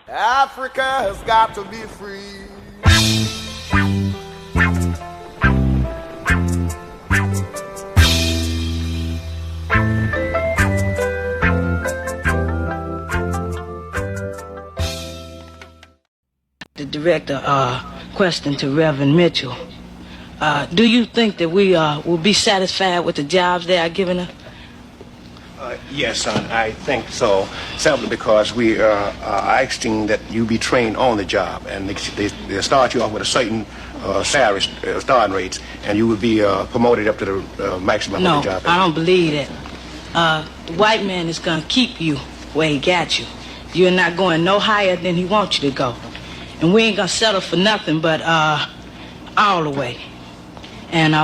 Africa has got to be free. The director question to Reverend Mitchell. Do you think that we will be satisfied with the jobs they are giving us? Yes, son, I think so. Simply because we are asking that you be trained on the job, and they start you off with a certain salary starting rates, and you will be promoted up to the maximum No, of the job. I don't believe that. The white man is going to keep you where he got you. You're not going no higher than he wants you to go. And we ain't going to settle for nothing but all the way. And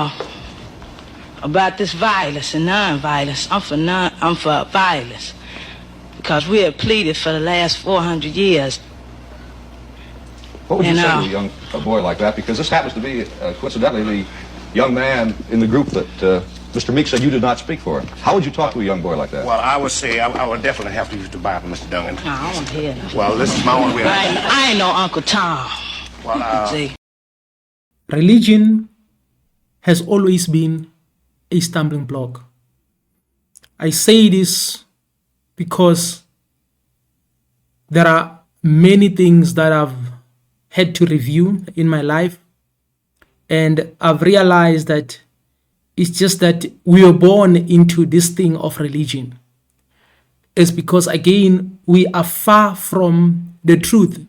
about this violence and non-violence, I'm for violence. Because we have pleaded for the last 400 years. What would you say to a young boy like that? Because this happens to be, coincidentally, the young man in the group that Mr. Meek said you did not speak for. How would you talk to a young boy like that? Well, I would say I would definitely have to use the Bible, Mr. Duncan. No, I don't hear that. Well, this is my own way. I ain't no Uncle Tom. Well, See? Religion has always been a stumbling block. I say this because there are many things that I've had to review in my life, and I've realized that it's just that we were born into this thing of religion. It's because, again, we are far from the truth.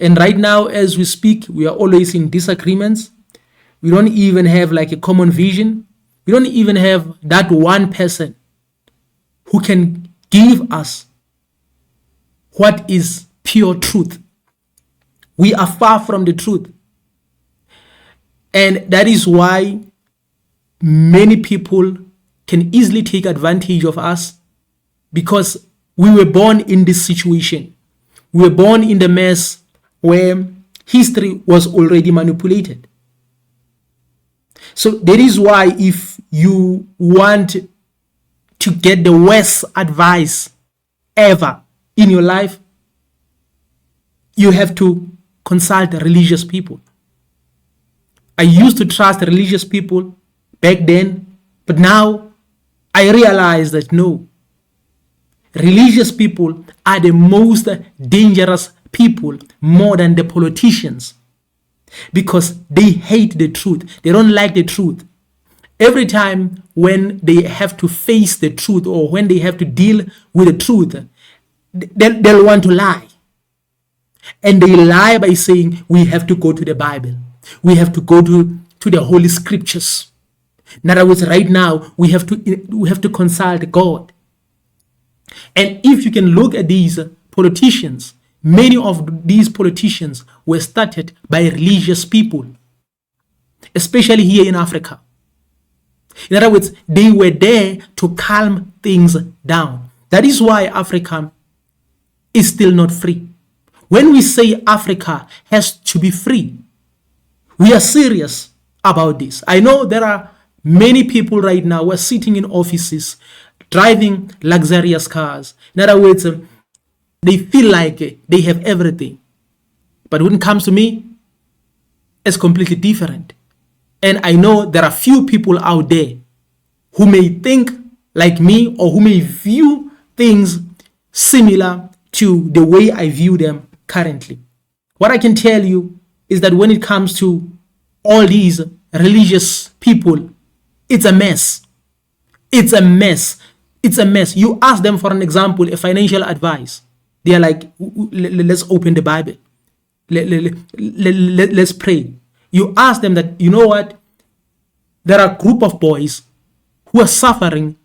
And right now, as we speak, we are always in disagreements. We don't even have like a common vision. We don't even have that one person who can give us what is pure truth. We are far from the truth. And that is why many people can easily take advantage of us, because we were born in this situation. We were born in the mess where history was already manipulated. So that is why if you want to get the worst advice ever in your life, you have to consult religious people. I used to trust religious people back then, but now I realize that no, religious people are the most dangerous people, more than the politicians, because they hate the truth. They don't like the truth. Every time when they have to face the truth, or when they have to deal with the truth, they'll want to lie. And they lie by saying, we have to go to the Bible. We have to go to the Holy Scriptures. In other words, right now, we have to consult God. And if you can look at these politicians, many of these politicians were started by religious people, especially here in Africa. In other words, they were there to calm things down. That is why Africa is still not free. When we say Africa has to be free, we are serious about this. I know there are many people right now who are sitting in offices, driving luxurious cars. In other words, they feel like they have everything. But when it comes to me, it's completely different. And I know there are few people out there who may think like me, or who may view things similar to the way I view them currently. What I can tell you is that when it comes to all these religious people, it's a mess. It's a mess. It's a mess. You ask them, for an example, a financial advice. They are like, let's open the Bible. Let's pray. You ask them that, you know what? There are a group of boys who are suffering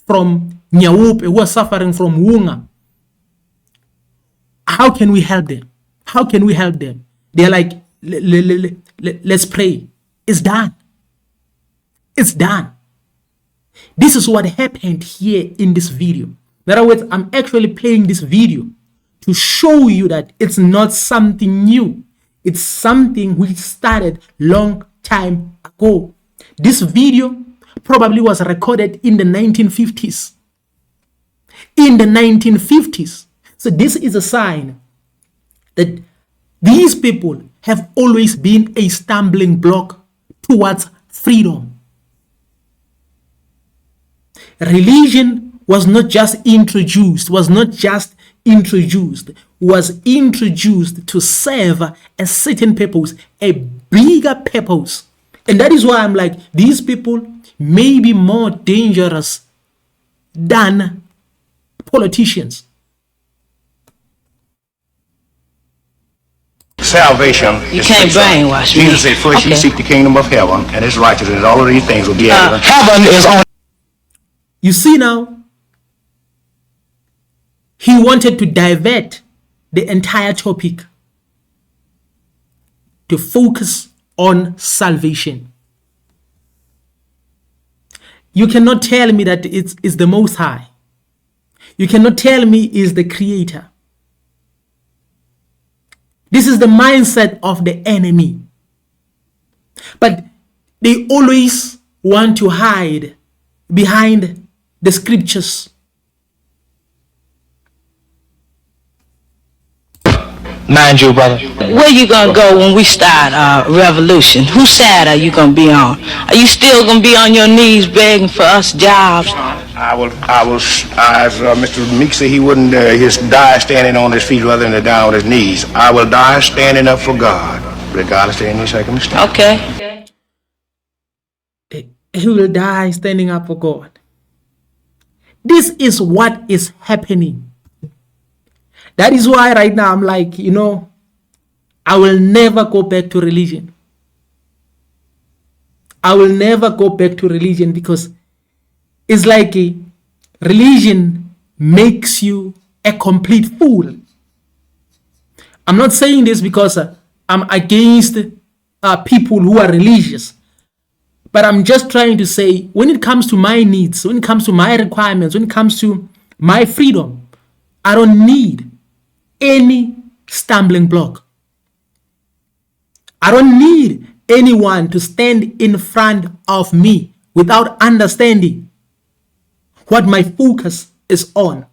from Nyawupe, who are suffering from Wunga. How can we help them? How can we help them? They're like, let's pray. It's done. It's done. This is what happened here in this video. In other words, I'm actually playing this video to show you that it's not something new. It's something we started long time ago. This video probably was recorded in the 1950s. In the 1950s. So this is a sign that these people have always been a stumbling block towards freedom. Religion was not just introduced, was introduced to serve a certain purpose, a bigger purpose. And that is why I'm like, these people may be more dangerous than politicians. Salvation. You can't brainwash me. Jesus said, first ye seek the kingdom of heaven and his righteousness, and all of these things will be added. Heaven is on. You see now, he wanted to divert the entire topic to focus on salvation. You cannot tell me that it's the Most High. You cannot tell me it's the Creator. This is the mindset of the enemy. But they always want to hide behind the scriptures. Mind you, brother. Where you gonna go when we start revolution? Whose side are you gonna be on? Are you still gonna be on your knees begging for us jobs? I will, as Mr. Meek said, he wouldn't die standing on his feet rather than to die on his knees. I will die standing up for God, regardless of any circumstance. Okay. He will die standing up for God. This is what is happening. That is why right now I'm like, I will never go back to religion. I will never go back to religion because it's like religion makes you a complete fool. I'm not saying this because I'm against people who are religious. But I'm just trying to say, when it comes to my needs, when it comes to my requirements, when it comes to my freedom, I don't need any stumbling block. I don't need anyone to stand in front of me without understanding what my focus is on.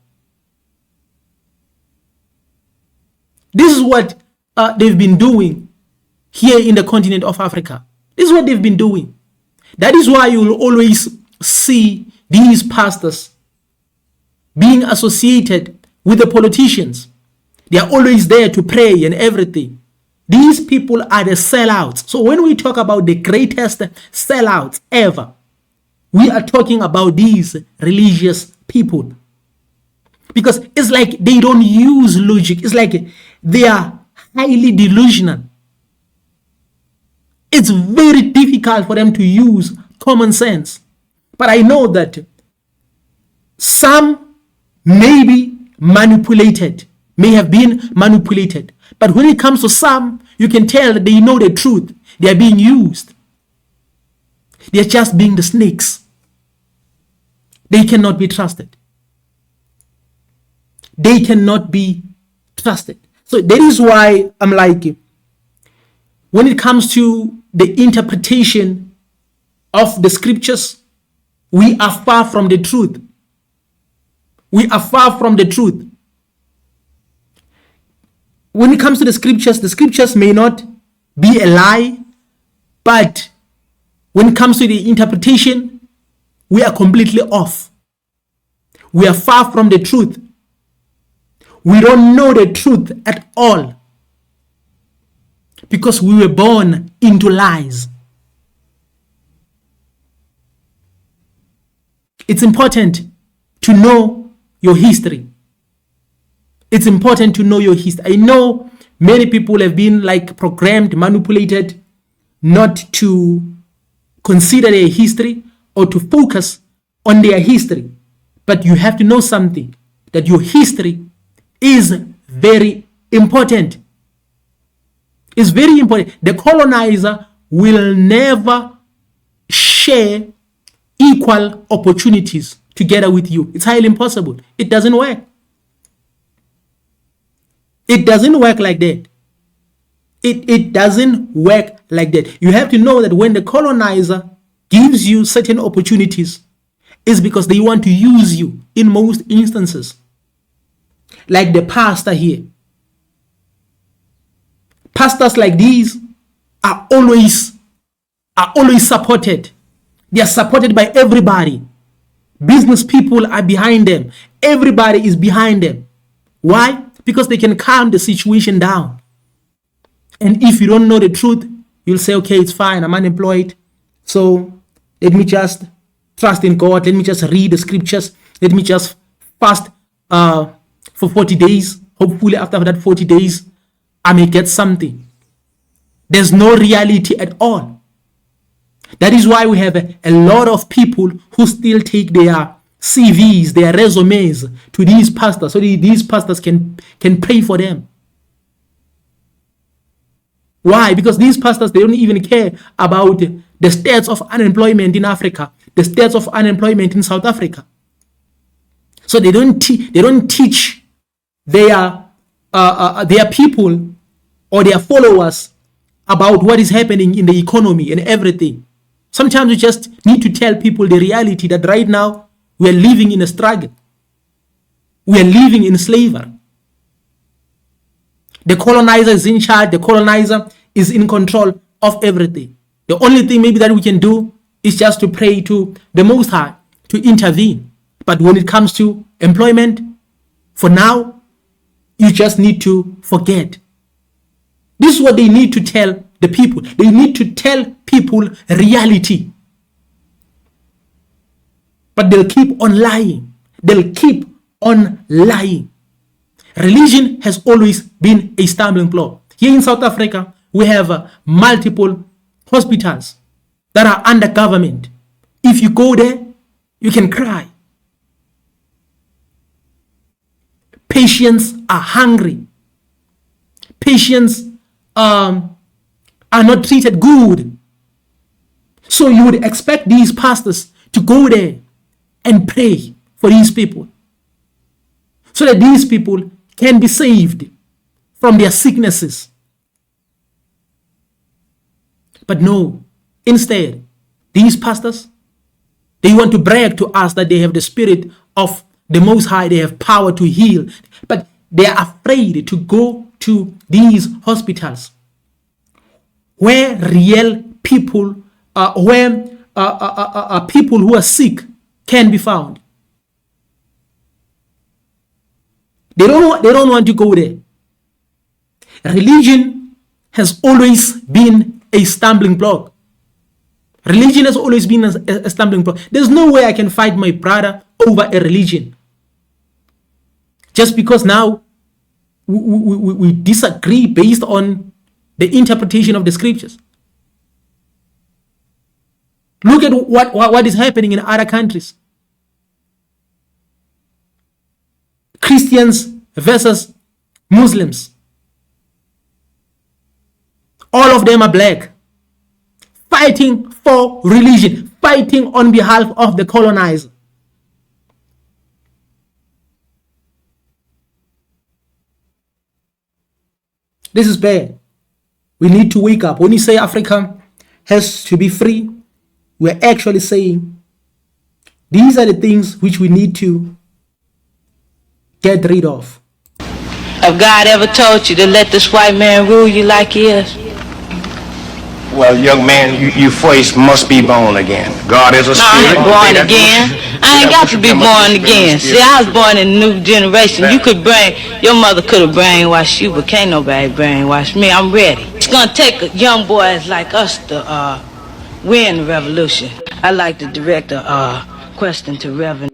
This is what they've been doing here in the continent of Africa. This is what they've been doing. That is why you will always see these pastors being associated with the politicians. They are always there to pray and everything. These people are the sellouts. So when we talk about the greatest sellouts ever, we are talking about these religious people. Because it's like they don't use logic. It's like they are highly delusional. It's very difficult for them to use common sense. But I know that some may be manipulated, may have been manipulated. But when it comes to some, you can tell that they know the truth. They are being used. They are just being the snakes. They cannot be trusted. They cannot be trusted. So that is why I'm like, when it comes to the interpretation of the scriptures, we are far from the truth. We are far from the truth. When it comes to the scriptures may not be a lie, but when it comes to the interpretation, we are completely off. We are far from the truth. We don't know the truth at all because we were born into lies. It's important to know your history. It's important to know your history. I know many people have been like programmed, manipulated not to consider their history or to focus on their history. But you have to know something, that your history is very important. It's very important. The colonizer will never share equal opportunities together with you. It's highly impossible. It doesn't work. It doesn't work like that. It doesn't work like that. You have to know that when the colonizer gives you certain opportunities, it's because they want to use you in most instances. Like the pastor here. Pastors like these are always supported. They are supported by everybody. Business people are behind them. Everybody is behind them. Why? Because they can calm the situation down. And if you don't know the truth, you'll say, okay, it's fine, I'm unemployed. So let me just trust in God. Let me just read the scriptures. Let me just fast for 40 days. Hopefully after that 40 days, I may get something. There's no reality at all. That is why we have a lot of people who still take their CVs, their resumes to these pastors, so these pastors can pray for them. Why? Because these pastors, they don't even care about the stats of unemployment in Africa, the stats of unemployment in South Africa. So they don't teach their people or their followers about what is happening in the economy and everything. Sometimes we just need to tell people the reality that right now we are living in a struggle. We are living in slavery. The colonizer is in charge. The colonizer is in control of everything. The only thing maybe that we can do is just to pray to the Most High to intervene. But when it comes to employment, for now, you just need to forget. This is what they need to tell the people. They need to tell people reality. But they'll keep on lying. They'll keep on lying. Religion has always been a stumbling block. Here in South Africa, we have multiple hospitals that are under government. If you go there, you can cry. Patients are hungry. Patients are not treated good. So you would expect these pastors to go there and pray for these people, so that these people can be saved from their sicknesses. But no, instead, these pastors, they want to brag to us that they have the Spirit of the Most High, they have power to heal, but they are afraid to go to these hospitals where real people, people who are sick can be found. They don't want to go there. Religion has always been a stumbling block. Religion has always been a stumbling block. There's no way I can fight my brother over a religion. Just because now we disagree based on the interpretation of the scriptures. Look at what is happening in other countries. Christians versus Muslims. All of them are black, fighting for religion, fighting on behalf of the colonizer. This is bad. We need to wake up. When you say Africa has to be free, we're actually saying these are the things which we need to get rid of. Have God ever told you to let this white man rule you like he is? Well, young man, you first must be born again. God is a No, I spirit. ain't born again. I ain't got to be born again. See, I was born in a new generation. You could your mother could have brainwashed you, but can't nobody brainwash me. I'm ready. It's gonna take young boys like us to win the revolution. I like to direct a question to Reverend